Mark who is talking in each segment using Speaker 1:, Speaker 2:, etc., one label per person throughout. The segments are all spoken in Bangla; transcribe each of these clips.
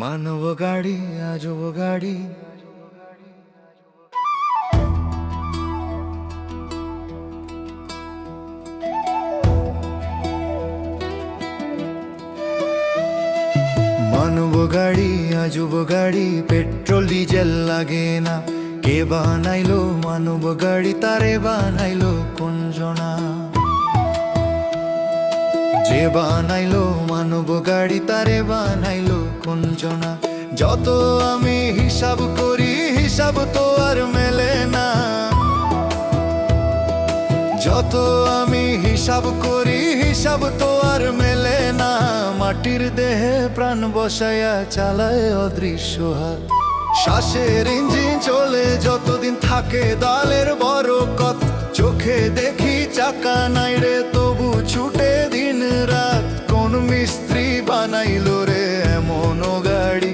Speaker 1: মানব গাড়ি আজব গাড়ি, মানব গাড়ি আজব গাড়ি, পেট্রোল ডিজেল লাগে না। কে বানাইলো মানব গাড়ি, তারে বানাইলো কোন জনা? যে বানাইলো মানব গাড়ি, তারে বানাইলো কোন জনা? যত আমি হিসাব করি, হিসাব তো আর মেলে না। যত আমি হিসাব করি, হিসাব তো আর মেলে না। মাটির দেহে প্রাণ বসায়া চালায় অদৃশ্য হাত। শ্বাসের ইঞ্জিন চলে যতদিন থাকে দালের বরকত। চোখে দেখি চাকা নাই রে, তবু ছুটে দিন রাত। কোন মিস্ত্রি বানাইলো রে এমন গাড়ি?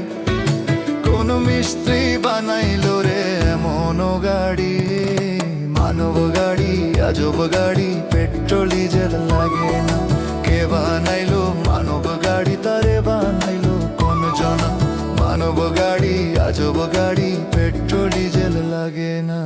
Speaker 1: কোন মিস্ত্রি বানাইলো রে এমন গাড়ি? মানব গাড়ি আজব গাড়ি, পেট্রোল ডিজেল লাগে না। কে বানাইলো মানব গাড়ি, তারে বানাইলো কোন জনা? মানব গাড়ি আজব গাড়ি, পেট্রোল ডিজেল লাগে না।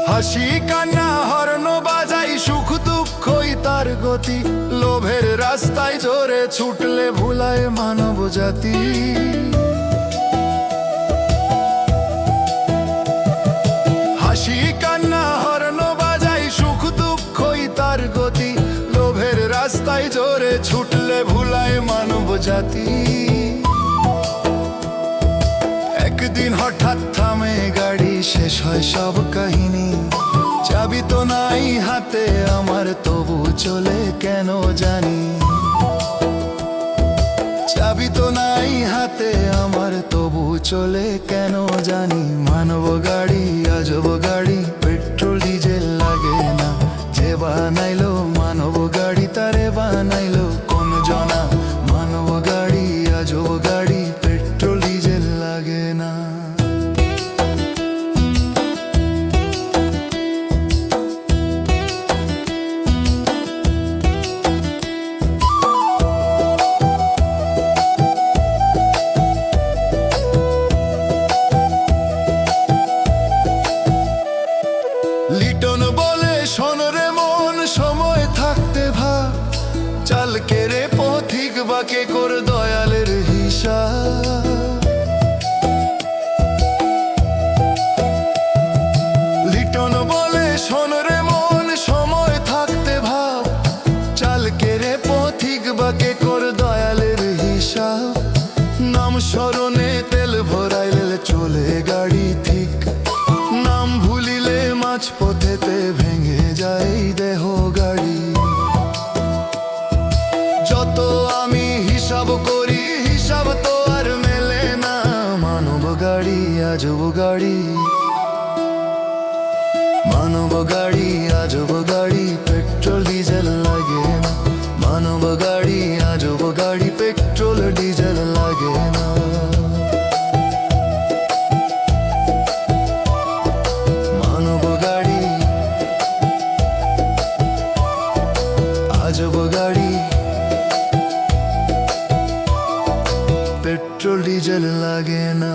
Speaker 1: হাসি কান্না হর্ন বাজাই, সুখ দুঃখই তার গতি। লোভের রাস্তায় জোরে ছুটলে ভুলায় মানব জাতি। হাসি কান্না হর্ন বাজাই, সুখ দুঃখই তার গতি। লোভের রাস্তায় জোরে ছুটলে ভুলায় মানব জাতি। একদিন হঠাৎ থামে গাড়ি, শেষ হয় সব কাহিনী। চাবি তো নাই হাতে আমার, তবু চলে কেন জানি। চাবি তো নাই হাতে আমার, তবু চলে কেন জানি। মানব গাড়ি আজব গাড়ি, পেট্রোল ডিজেল লাগে না। যে বানাইলো মানব গাড়ি, তারে বানাইলো কোন জনা? মানব গাড়ি আজব গাড়ি, পেট্রোল ডিজেল লাগে না। লিটন বলে শোন রে মন, সময় থাকতে ভাব। চালকে রে পথিক বাকে কর দয়ালের হিসাব। লিটন বলে শোন রে মন, সময় থাকতে ভাব। চালকে রে পথিক বাকে কর দয়ালের হিসাব। নাম স্মরণে তেল ভরাইলে চলে গাড়ি ঠিক। নাম ভুলিলে মাঝ পথেতে ভেঙে যায় দেহ গাড়ি। যত আমি হিসাব করি, হিসাব তো আর মেলে না। মানব গাড়ি আজব গাড়ি, মানব গাড়ি আজব গাড়ি, পেট্রোল ডিজেল লাগে না। মানব গাড়ি আজব গাড়ি, পেট্রোল ডিজেল লাগে না। মানব গাড়ি আজব গাড়ি, পেট্রোল ডিজেল লাগে না।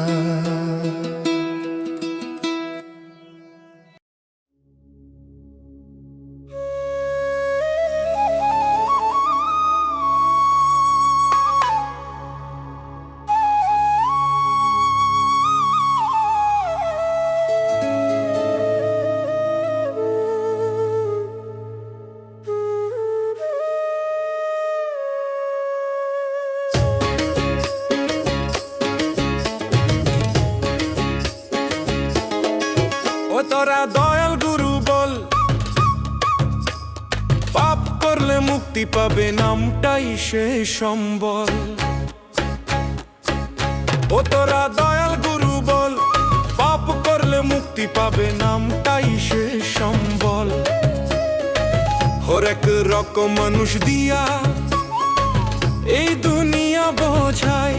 Speaker 2: তোরা দয়াল গুরু বল, পাপ করলে মুক্তি পাবে, নামটাই সে সম্বল। ও তোরা দয়াল গুরু বল, পাপ করলে মুক্তি পাবে, নামটাই সে সম্বল। হরেক রকম মানুষ দিয়া দুনিয়া বোঝাই,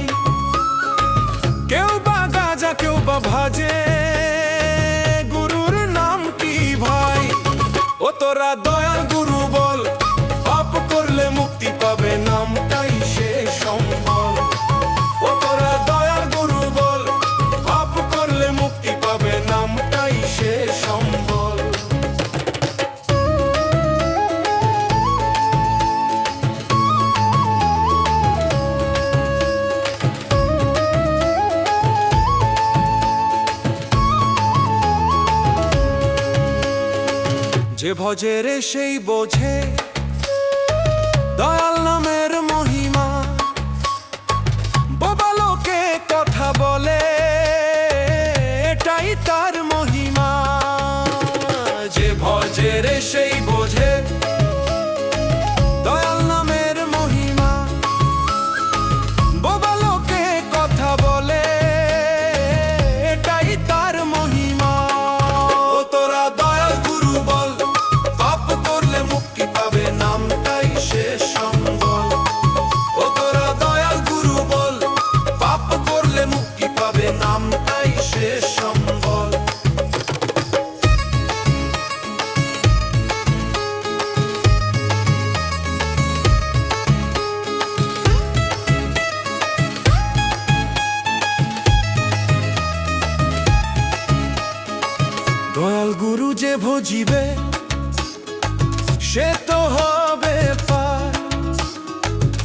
Speaker 2: কেউ বা গাজা কেউ বা ভাজে, গুরুর নাম কি ভাই? ও তোরা দয়াল গুরু বল, পাপ করলে মুক্তি পাবে, নামটাই সে সম্বল। ও তোরা দয়াল গুরু বল, পাপ করলে মুক্তি পাবে, নামটাই সে সম্বল। যে ভজে রে সেই বোঝে দয়াল নামের মহিমা, বাবা লোকে কথা বলে এটাই তার মহিমা। যে ভজে রে সেই বোঝে দয়াল নামের মহিমা, বাবা লোকে কথা বলে এটাই তার মহিমা। ও তোরা দয়াল গুরু বল, পাপ করলে মুক্তি পাবে, নামটাই সে সম্বল। ও তোরা দয়াল গুরু বল, পাপ করলে মুক্তি পাবে, নামটাই সে সম্বল। দয়াল গুরু যে ভজিবে সে তো হবে পার,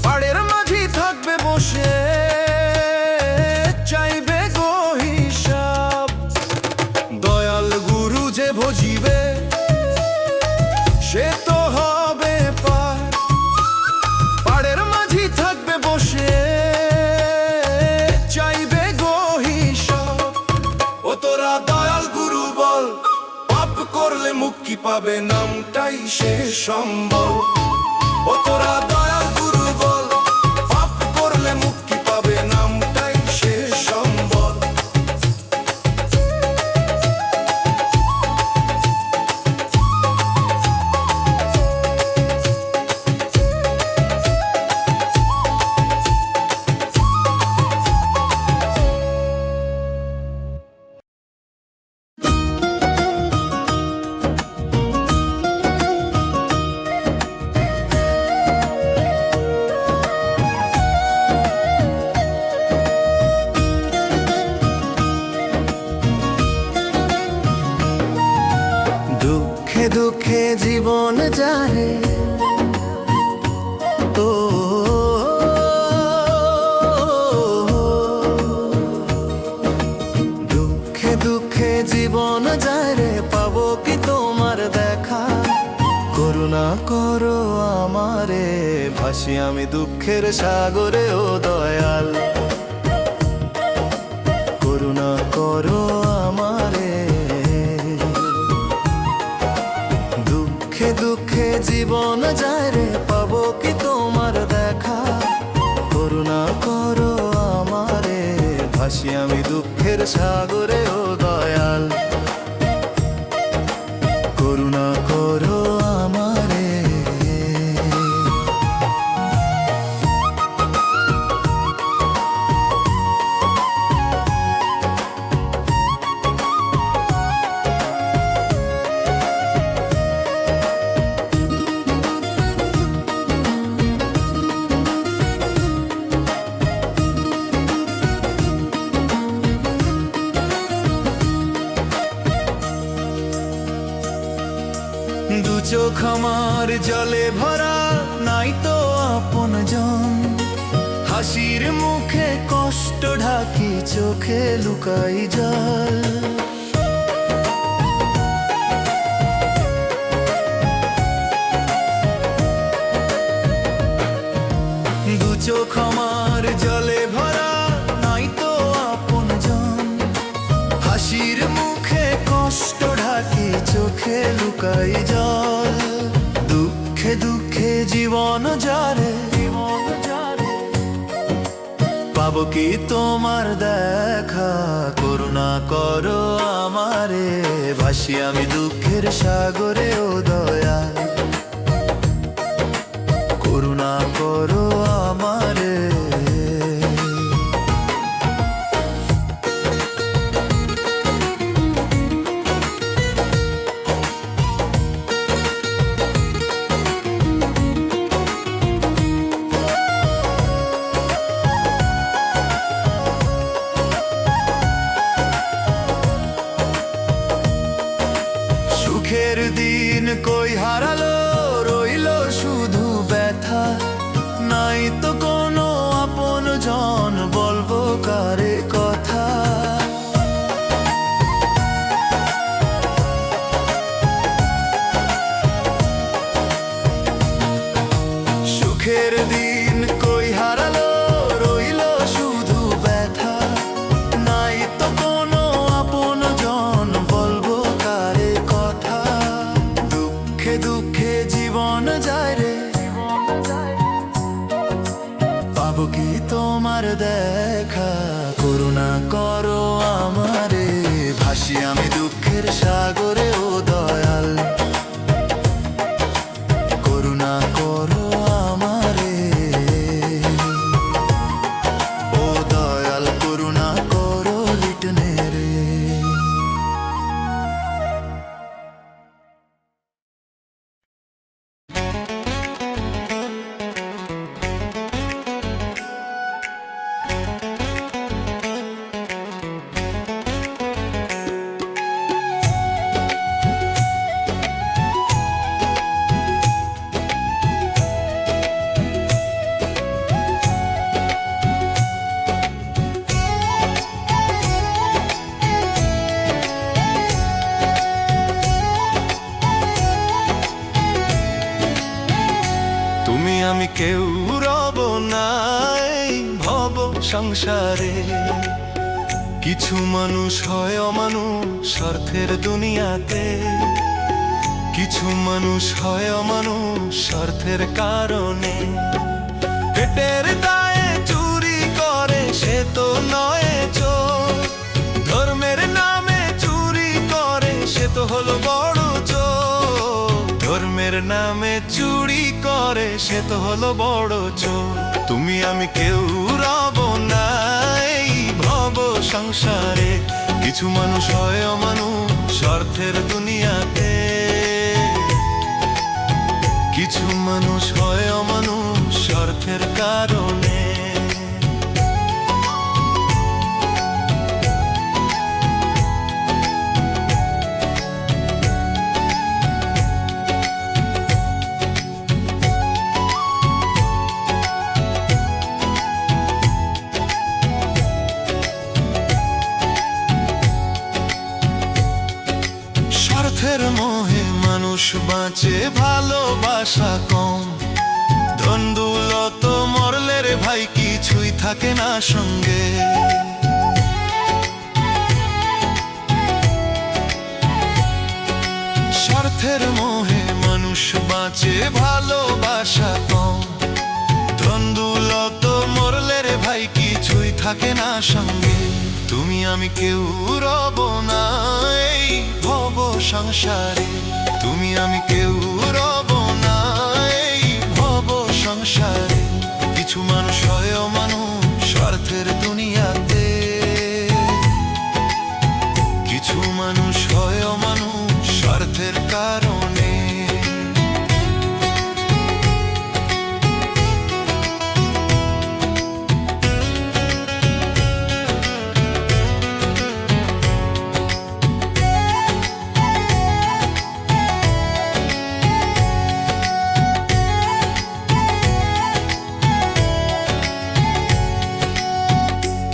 Speaker 2: পাড়ের মাঝি থাকবে বসে চাইবে গো হিসাব। দয়াল গুরু যে ভজিবে সে তো হবে পার, পাড়ের মাঝি থাকবে বসে চাইবে গো হিসাব। ও তোরা দয়াল গুরু বল, পাপ করলে মুক্তি পাবে, নামটাই সে সম্বল। ও তোরা দয়াল গুরু বল, পাপ করলে মুক্তি পাবে, নামটাই সে সম্বল।
Speaker 1: দুঃখে দুঃখে জীবন যায়, ও দুঃখে দুঃখে জীবন যায় রে, পাবো কি তোমার দেখা? করুণা করো আমারে, ভাসি আমি দুঃখের সাগরে, ও দয়াল করুণা করো আমারে। দুঃখে দুঃখে জীবন যায় রে, পাবো কি তোমার দেখা? করুণা করো আমারে, ভাসি আমি দুঃখের সাগরে, ও দয়াল করুণা করো আমারে। দু চোখ আমার জলে ভরা, নাই তো আপন জন, হাসির মুখে কষ্ট ঢাকি, চোখে লুকাই জল। দু চোখ আমার জলে ভরা, নাই তো আপন জন, হাসির মুখে কষ্ট ঢাকি, চোখে লুকাই জল। দুঃখে দুঃখে জীবন যারে, পাবো কি তোমার দেখা? করুণা করো আমারে, ভাসি আমি দুঃখের সাগরে, ও দয়াল করুণা করো আমারে। তো কোনো আপন জন, বলবো কারে কথা। সুখের দিন কই হারালো, রইল শুধু ব্যথা। নাই তো কোনো আপন জন, বলবো কারে কথা। দুঃখে দুঃখে জীবন যায় রে, পাবো কি তোমার দেখা? করুণা করো আমারে, ভাসি আমি দুঃখের সাগরে। ও দয়াল, করুণা করো আমারে। ও দয়াল, করুণা করো লিটনে রে। তুমি আমি কেউ রব নাই ভব সংসারে। কিছু মানুষ হয় অমানুষ স্বার্থের দুনিয়াতে। কিছু মানুষ হয় অমানুষ স্বার্থের কারণে। পেটের দায়ে চুরি করে সে তো নয় চোর। ধর্মের নামে চুরি করে সে তো হলো বড় চোর। ধর্মের নামে চুরি করে সে তো হলো বড় চোর। তুমি আমি কেউ রব নাই ভব সংসারে। কিছু মানুষ হয় অমানুষ স্বার্থের দুনিয়াতে। কিছু মানুষ হয় অমানুষ স্বার্থের কারণে। স্বার্থের মোহে মানুষ বাঁচে, ভালোবাসা কম। ধন দৌলত মরলে রে ভাই কিছুই থাকে না সঙ্গে। স্বার্থের মোহে মানুষ বাঁচে, ভালোবাসা কম। ধন দৌলত মরলে রে ভাই কিছুই থাকে না সঙ্গে। তুমি আমি কেউ রব না এই ভব সংসারে। তুমি আমি কেউ রব না এই ভব সংসারে। কিছু মানুষ হয় অমানুষ স্বার্থের দুনিয়াতে। কিছু মানুষ হয় অমানুষ স্বার্থের কারণে।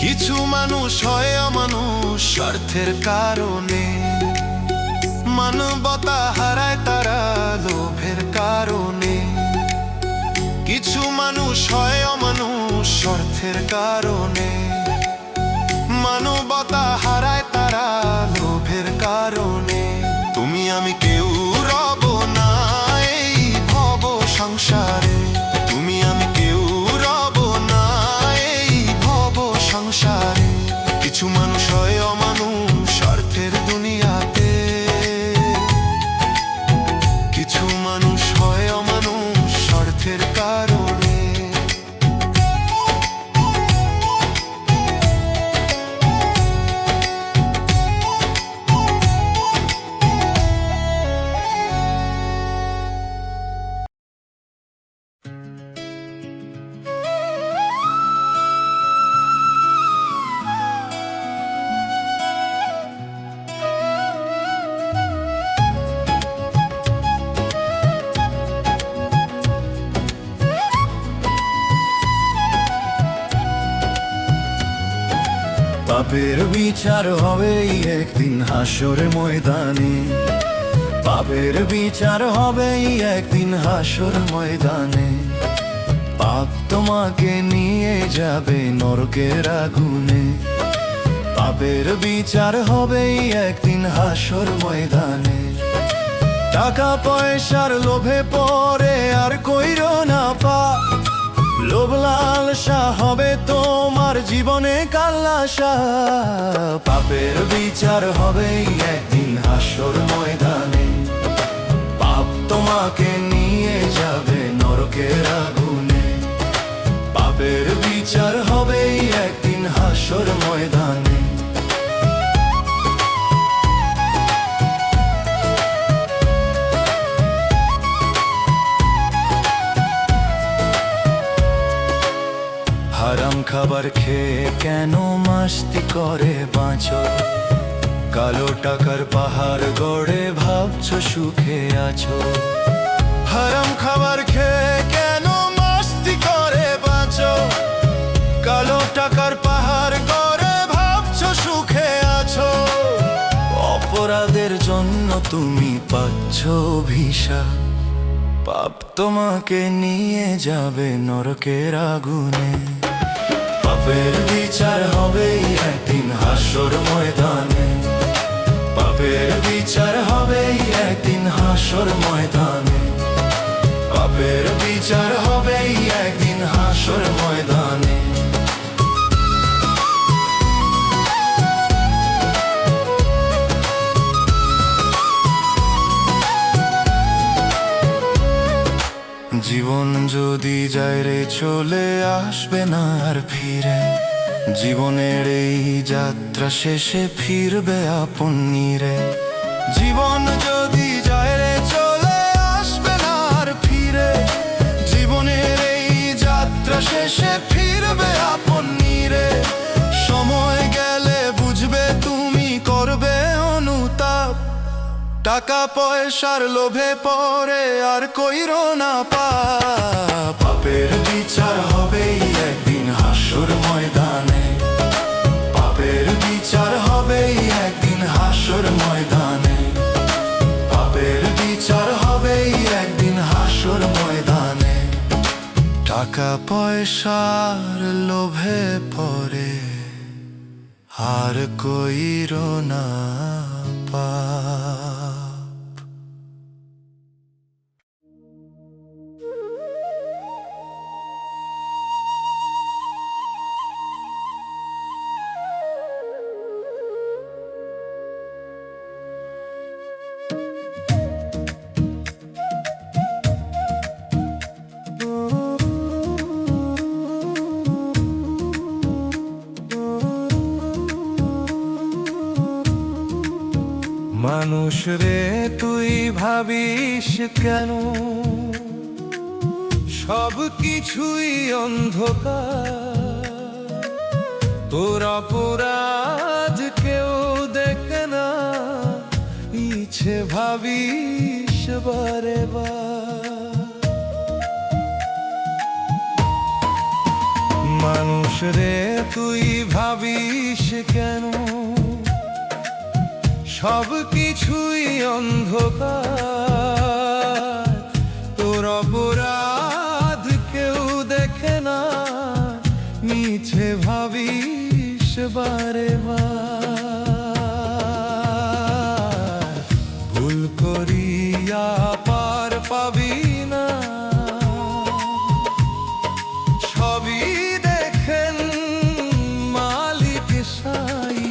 Speaker 1: কিছু মানুষ হয় অমানুষ স্বার্থের কারণে। মানবতা হারায় তারা লোভের কারণে। কিছু মানুষ হয় অমানুষ স্বার্থের কারণে। মানবতা হারায় তারা লোভের কারণে। তুমি আমি কেউ রব না এই ভব সংসারে। তুমি আমি কেউ রব না এই ভব সংসারে। কিছু মানুষ হয় অমানুষ স্বার্থের দুনিয়াতে। কিছু মানুষ হয় অমানুষ স্বার্থের কারণে। পাপের বিচার হবেই একদিন হাসর ময়দানে, পাপের বিচার হবেই একদিন হাসর ময়দানে। পাপ তোমাকে নিয়ে যাবে নরকের আগুনে, পাপের বিচার হবেই একদিন হাসর ময়দানে। টাকা পয়সার লোভে পড়ে আর কইরো না পাপ, লোভ লালসা হবে তোমার জীবনে কাল্লাসা। পাপের বিচার হবেই একদিন হাসর ময়দানে, পাপ তোমাকে নিয়ে যাবে নরকের আগুনে। পাপের বিচার হবেই একদিন হাসর ময়দানে। হারাম খাবার খেয়ে কেন মাস্তি করে বাঁচো, কালো টাকার পাহাড় গড়ে ভাবছো সুখে আছো। হারাম খাবার খেয়ে কেন মাস্তি করে বাঁচো, কালো টাকার পাহাড় গড়ে ভাবছো সুখে আছো। অপরাধের জন্য তুমি পাচ্ছ অভিশাপ, পাপ তোমাকে নিয়ে যাবে নরকের আগুনে। পাপের বিচার হবেই একদিন হাসর ময়দানে, পাপের বিচার হবেই একদিন হাসর ময়দানে। পাপের বিচার হবেই একদিন হাসর ময়দানে। জীবন যদি যায় রে চলে আসবে না আর ফিরে, জীবনের এই যাত্রা শেষে ফিরবে আপন নিরে। জীবন যদি যায় রে চলে আসবে না আর ফিরে, জীবনের এই যাত্রা শেষে ফিরবে আপন নিরে। সময় গেলে বুঝবে তুমি করবে অনুতাপ, টাকা পয়সার লোভে পড়ে আর কইরো না পাপ। পাপের বিচার হবেই একদিন হাসর ময়দানে, পাপের বিচার হবেই একদিন হাসর ময়দানে। পাপের বিচার হবেই একদিন হাসর ময়দানে। টাকা পয়সার লোভে পড়ে আর কইরো না পাপ।
Speaker 2: মানুষ রে তুই ভাবিস কেন, সব কিছুই অন্ধকার। তোর অপরাধ কেউ দেখে না, ইচ্ছে ভাবিস বারে বার। মানুষ রে তুই ভাবিস কেন, সব কিছুই অন্ধকার। তোর অপরাধ কেউ দেখে না, মিছে ভাবিস বারে বার। ভুল করিয়া পার পাবি না, সবই দেখেন মালিক সাই।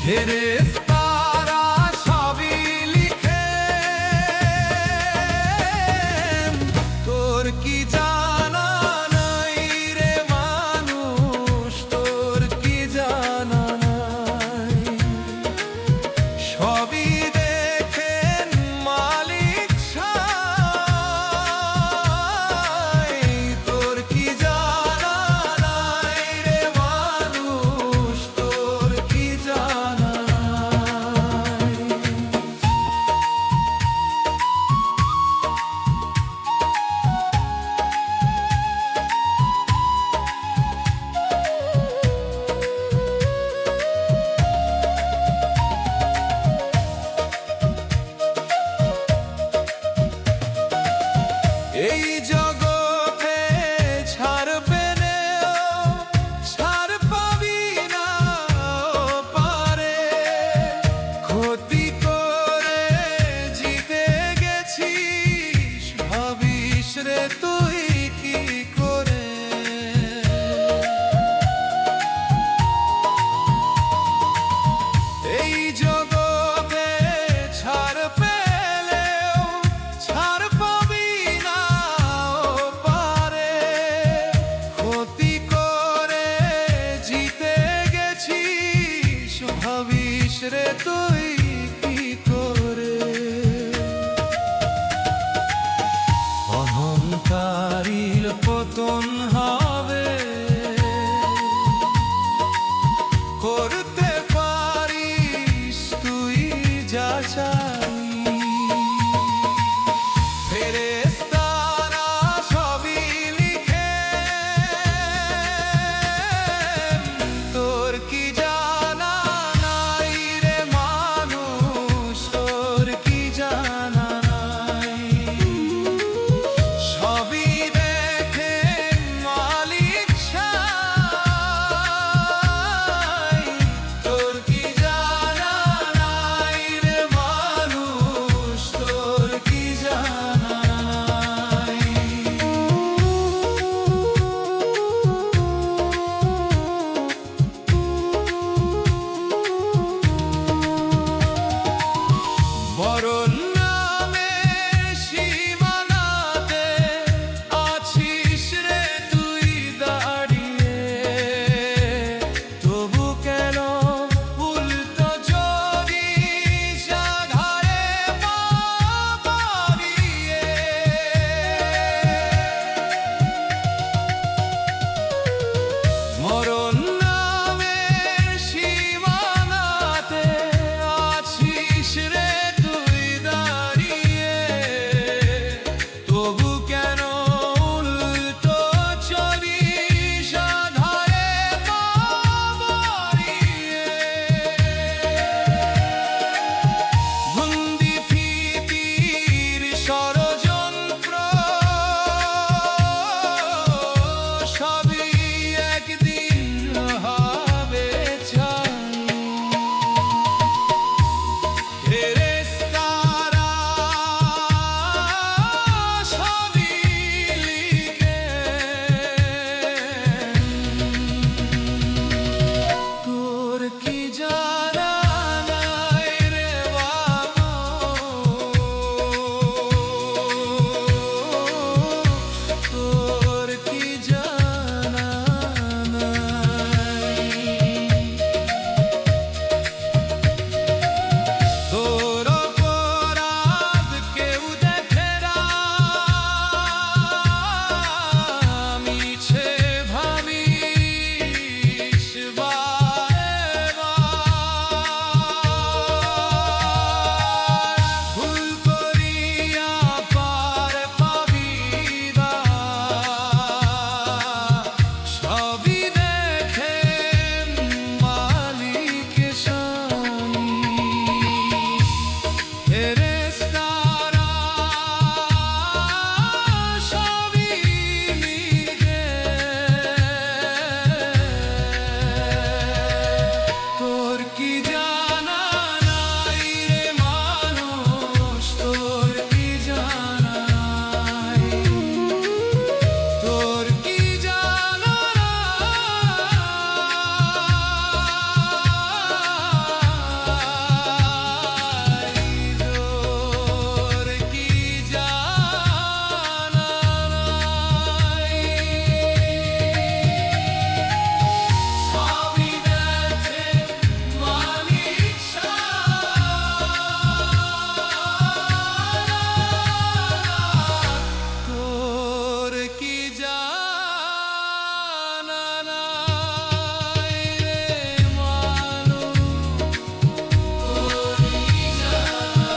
Speaker 2: ফেরেশতারা সবই লিখেন, তোর কি জানা নাই রে মানুষ, তোর নীল পতন হবে, করতে পারিস তুই যা চাই। ফেরেশতারা সবই লিখে, তোর কি জানা নাই রে মানুষ, তোর কি জানা নাই। সবই দেখে মালিক সাই, তোর কি জানা নাই রে মানুষ, তোর কি জানা নাই। মরণ নামের সীমানাতে আছিস রে তুই দাঁড়িয়ে, তবু কেন উল্টো চলিস আধারে পা বাড়িয়ে। মরণ নামের সীমানাতে আছিস রে তুই দাঁড়িয়ে, তবু কেন উল্টো চলিস আধারে পা বাড়িয়ে। বন্দি ফিতির ষড়যন্ত্র সবই একদিন হবে ছাই। ফেরেশতারা সবই লিখে, তোর কি জানা নাই রে বাবা, তোর কি জানা নাই। তোর অপরাধ কেউ দেখে না, মিছে ভাবিস বারে বার। ভুল করিয়া পার পাবি না, সবই দেখে মালিক সাই। ফেরেশতারা সবই লিখে, তোর কি জানা নাই রে মানুষ, তোর কি জানা নাই। তোর কি জানা নাই, তোর কি জানা নাই। সবই দেখে মালিক সাই, তোর কি জানা নাই রে মানুষ, তোর কি জানা।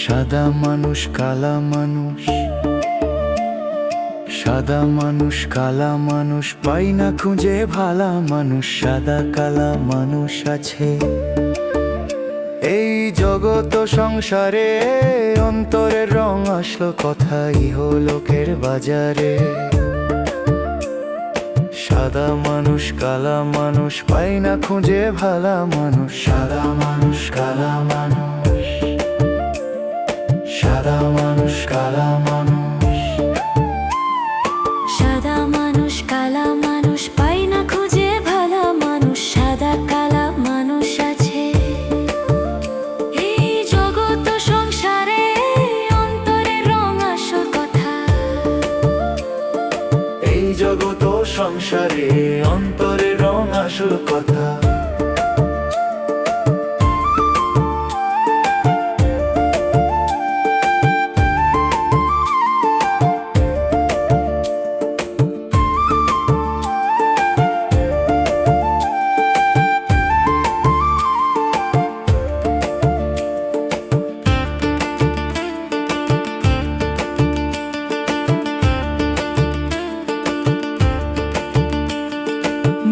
Speaker 1: সাদা মানুষ কালা মানুষ, সাদা মানুষ কালা মানুষ, পাই না খুঁজে ভালা মানুষ। সাদা কালা মানুষ আছে এই জগত সংসারে, অন্তরের রং আসলো কথা ইহলোকের বাজারে। সাদা মানুষ কালা মানুষ, পাই না খুঁজে ভালা মানুষ। সাদা মানুষ কালা মানুষ, সাদা মানুষ কালা মানুষ।
Speaker 3: সাদা মানুষ কালা মানুষ, পাই না খুঁজে ভালা মানুষ। সাদা কালা মানুষ আছে
Speaker 1: সংসারে অন্তরে রং আসল কথা।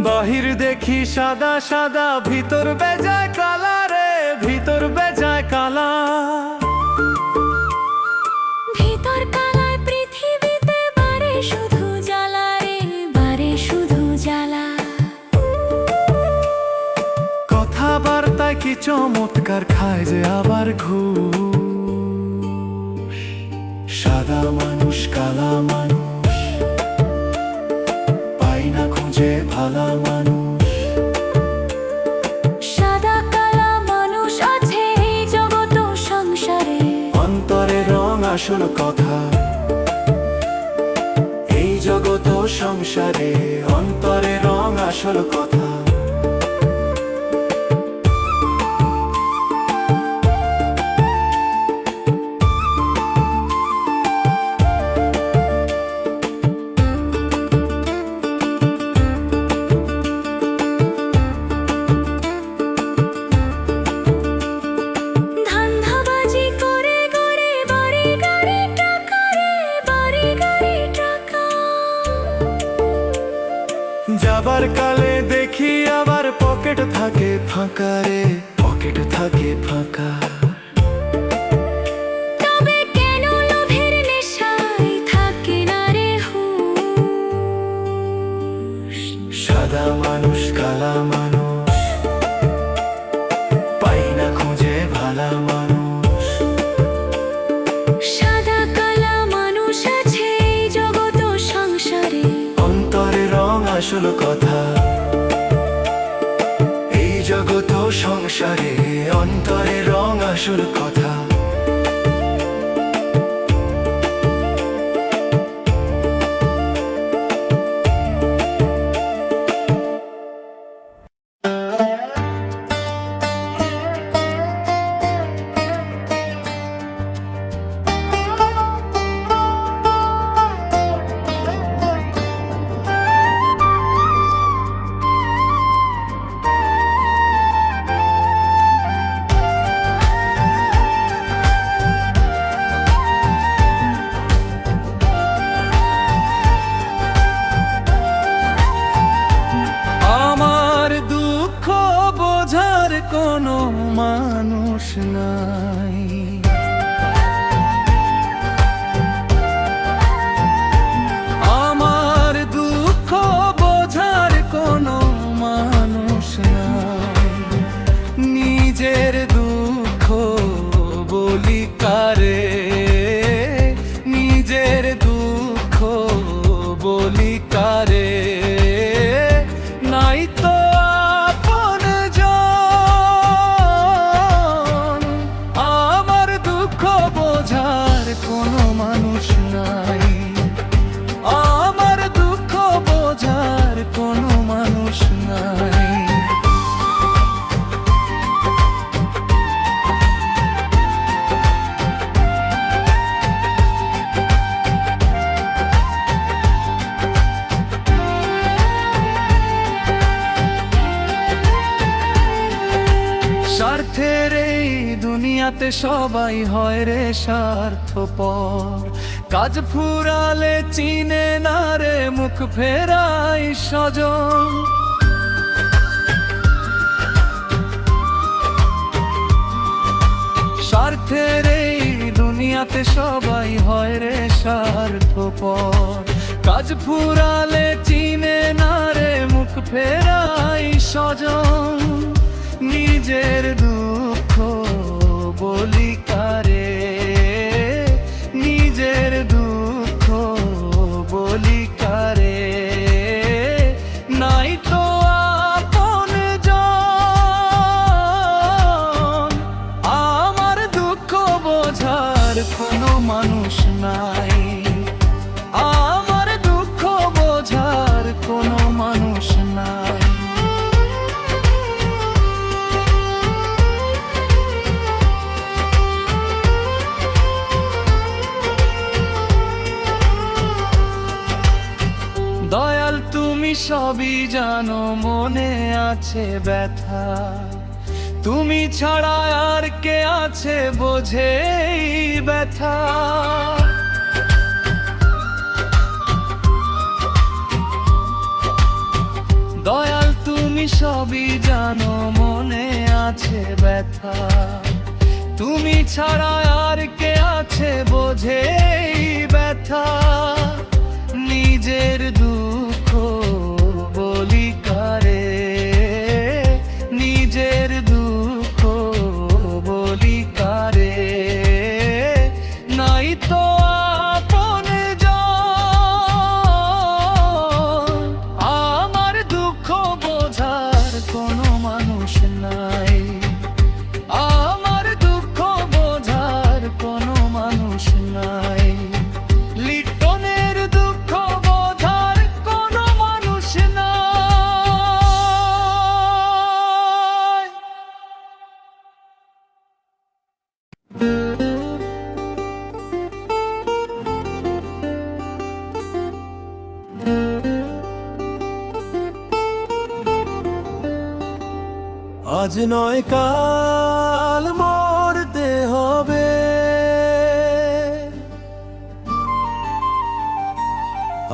Speaker 1: বাহির দেখি সাদা সাদা, ভিতর বেজায় কালা রে, ভিতর বেজায় কালা।
Speaker 3: ভিতর কালায় পৃথিবীতে বারে শুধু জ্বালা রে, বারে শুধু জ্বালা।
Speaker 1: কথাবার্তায় কি চমৎকার, খায় যে আবার ঘুষ। সাদা মানুষ কালা মানুষ, পাই না খুঁজে ভালা মানুষ।
Speaker 3: সাদা কালা মানুষ আছে এই জগৎ সংসারে,
Speaker 1: অন্তরে রং আসল কথা। এই জগৎ সংসারে অন্তরে রং আসল কথা।
Speaker 3: ধান্দাবাজি করে করে বাড়ি গাড়ি টাকা রে, বাড়ি গাড়ি টাকা।
Speaker 1: যাবার কালে দেখি আবার পকেট থাকে ফাঁকা রে, পকেট থাকে ফাঁকা।
Speaker 3: তবে কেন লোভের নেশায় থাকে না রে হুঁশ।
Speaker 1: সাদা মানুষ কালা মানুষ, পাই না খুঁজে ভালা মানুষ।
Speaker 3: সাদা কালা মানুষ আছে এই জগৎ সংসারে,
Speaker 1: অন্তরে রং আসল কথা। এই জগৎ সংসারে অন্তরে রং আসল কথা। আমার দুঃখ বোঝার কোনো মানুষ নাই। আমার দুঃখ বোঝার কোনো মানুষ নাই। নিজের দুঃখ বলি কারে, নিজের দুঃখ বলি কারে। নাই তো আপনজন, আমার দুঃখ বোঝার কোনো মানুষ নাই। আমার দুঃখ বোঝার কোনো মানুষ নাই। স্বার্থের এই দুনিয়াতে সবাই হয় রে স্বার্থপর। কাজ ফুরালে চিনে না রে মুখ ফেরাই স্বজন। স্বার্থের এই দুনিয়াতে সবাই হয় রে স্বার্থপর। কাজ ফুরালে চিনে না রে মুখ ফেরাই স্বজন। নিজের দুঃখ বলি কারে, নিজের দুঃখ বলি কারে। নাই তো আপনজন, আমার দুঃখ বোঝার কোনো মানুষ নাই। আমার দুঃখ বোঝার কোনো
Speaker 4: জানো মনে আছে ব্যথা, তুমি ছাড়া আর কে আছে বোঝে এই ব্যথা। দয়াল তুমি সবই জানো মনে আছে ব্যথা, তুমি ছাড়া আর কে আছে বোঝে এই ব্যথা। নিজের দুঃখ বলি কারে, নিজের দুঃখ বলি কারে, নাই তো আমার দুঃখ বোঝার কোনো মানুষ নাই, আমার দুঃখ বোঝার কোনো মানুষ নাই। লিটনের দুঃখ বোঝার কোনো মানুষ নাই।
Speaker 2: আজ নয় কাল মরতে হবে,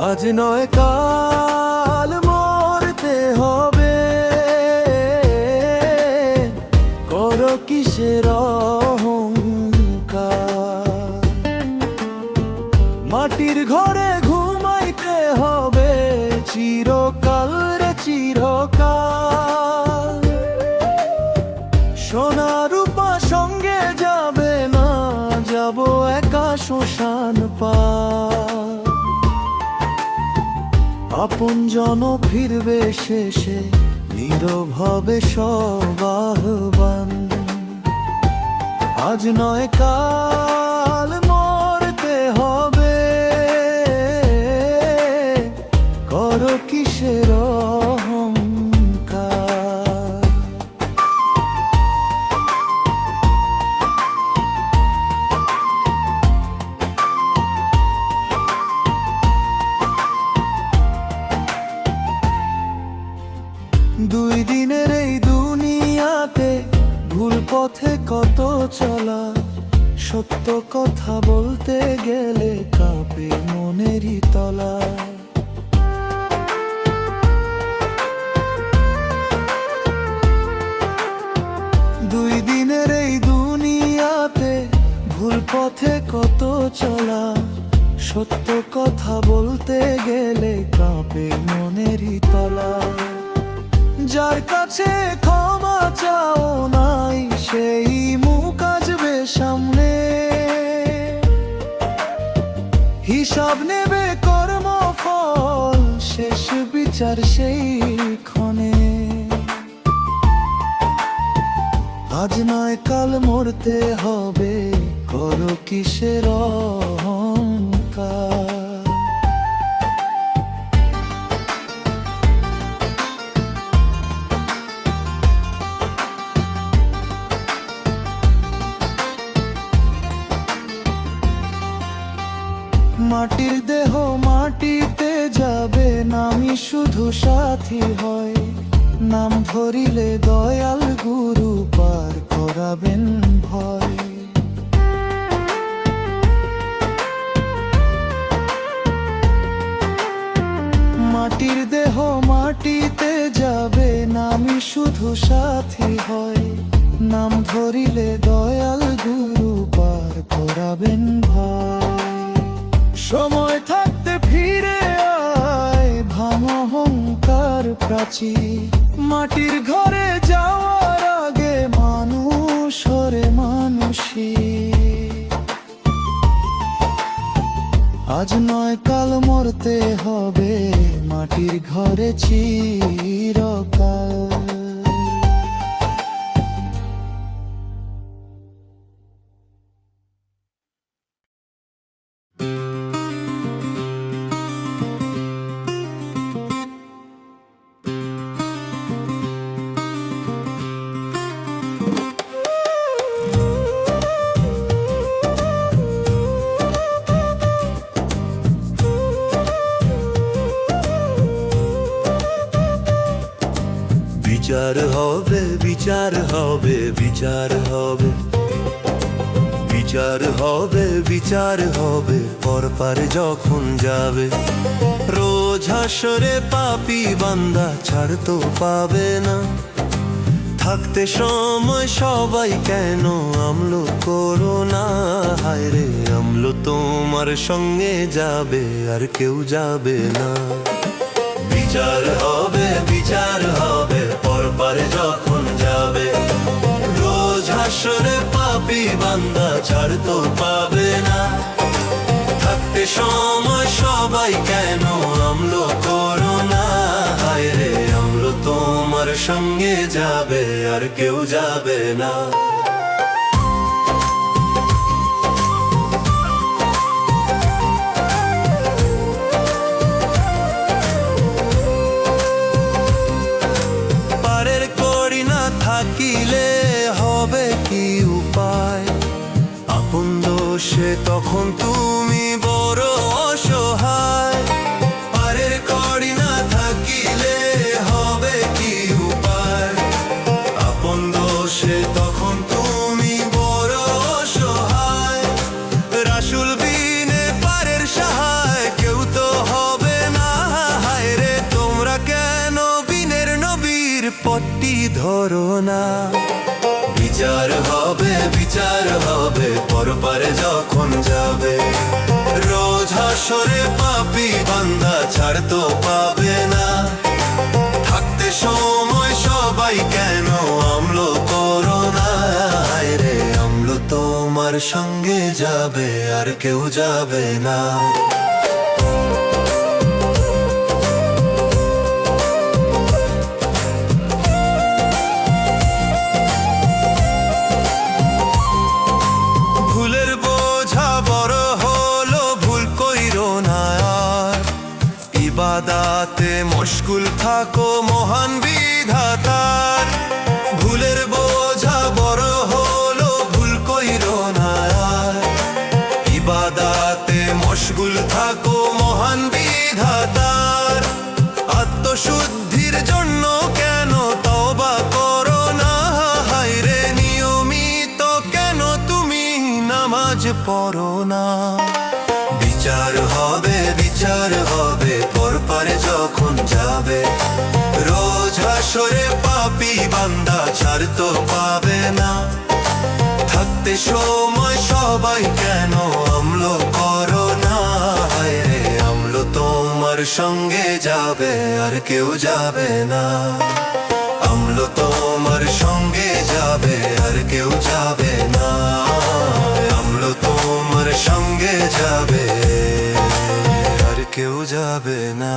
Speaker 2: আজ নয় কাল মরতে হবে, করো কিসের অহংকার। মাটির ঘরে ঘুমাইতে হবে চিরকাল রে চিরকাল। সোনা রূপা সঙ্গে যাবে না, যাব একা শ্মশান পার। আপন জন ফিরবে শেষে, নীরব হবে সব আহ্বান। আজ নয় কাল মরতে হবে, করো কিসের অহংকার। 2 দিনের এই দুনিয়াতে ভুল পথে কত চলা, সত্য কথা বলতে গেলে কাঁপে মনেরই তলা। 2 দিনের এই দুনিয়াতে ভুল পথে কত চলা, সত্য কথা বলতে গেলে কাঁপে মনেরই তলা। যার কাছে ক্ষমা চাও নাই, সেই মুখ আসবে সামনে। হিসাব নেবে কর্মফল, শেষ বিচার সেই ক্ষণে। আজ নয় কাল মরতে হবে, করো কিসের অহংকার। মাটির দেহ মাটিতে যাবে, নামই শুধু সাথী হয়। নাম ধরিলে দয়াল গুরু পার করাবেন ভয়। মাটির দেহ মাটিতে যাবে, নামই শুধু সাথী হয়। নাম ধরিলে দয়াল গুরু পার করাবেন ভয়। সময় থাকতে ফিরে আয়, ভাঙ অহংকার প্রাচীর। মাটির ঘরে যাওয়ার আগে মানুষ হরে মানুষই। আজ নয় কাল মরতে হবে, মাটির ঘরে চিরকাল।
Speaker 5: বিচার হবে, বিচার হবে, বিচার হবে, বিচার হবে, বিচার হবে, পরপারে যখন যাবে। রোজ হাসরে পাপী বান্দা ছাড় তো পাবে না। থাকতে সময় সবাই কেন আমলো করো না? হায় রে, আমলো তোমার সঙ্গে যাবে, আর কেউ যাবে না। বিচার হবে, বিচার হবে, পরপারে যখন যাবে। রোজ হাসরে পাপী বান্দা ছাড় তো পাবে না। থাকতে সময় সবাই কেন আমলো করো না? হায় রে, আমলো তোমার সঙ্গে যাবে, আর কেউ যাবে না। পারের করি না থাকিলে হবে কি উপায়? আপন দোষে তখন তুমি বড় অসহায়। পারের করি না থাকিলে হবে কি উপায়? আপন দোষে তখন তুমি বড় অসহায়। রাসূল বিনে পারের সহায় কেউ তো হবে না। হায় রে, তোমরা কেন বিনের নবীর পথটি ধরো না? বিচার হবে, বিচার হবে, পরপারে যখন যাবে। রোজ হাসরে পাপী বান্দা ছাড় তো পাবে না। থাকতে সময় সবাই কেন আমলো করো না? হায় রে, আমলো তোমার সঙ্গে যাবে, আর কেউ যাবে না। ইবাদাতে মশগুল থাকো মহান বিধাতার। ভুলের বোঝা বড় হলো, ভুল কইরো না আর। ইবাদাতে মশগুল থাকো মহান বিধাতার। আত্মশুদ্ধির জন্য কেন তওবা করো না? হায় রে, নিয়মিত কেন তুমি নামাজ পড়ো না? বিচার হবে, বিচার হবে, পরপারে যখন যাবে। রোজ হাসরে পাপী বান্দা ছাড় তো পাবে না। থাকতে সময় সবাই কেন আমলো করো না? হায় রে, আমলো তোমার সঙ্গে যাবে, আর কেউ যাবে না। আমলো তোমার সঙ্গে যাবে, আর কেউ যাবে না। আমলো তোমার সঙ্গে যাবে, আর কেউ যাবে না।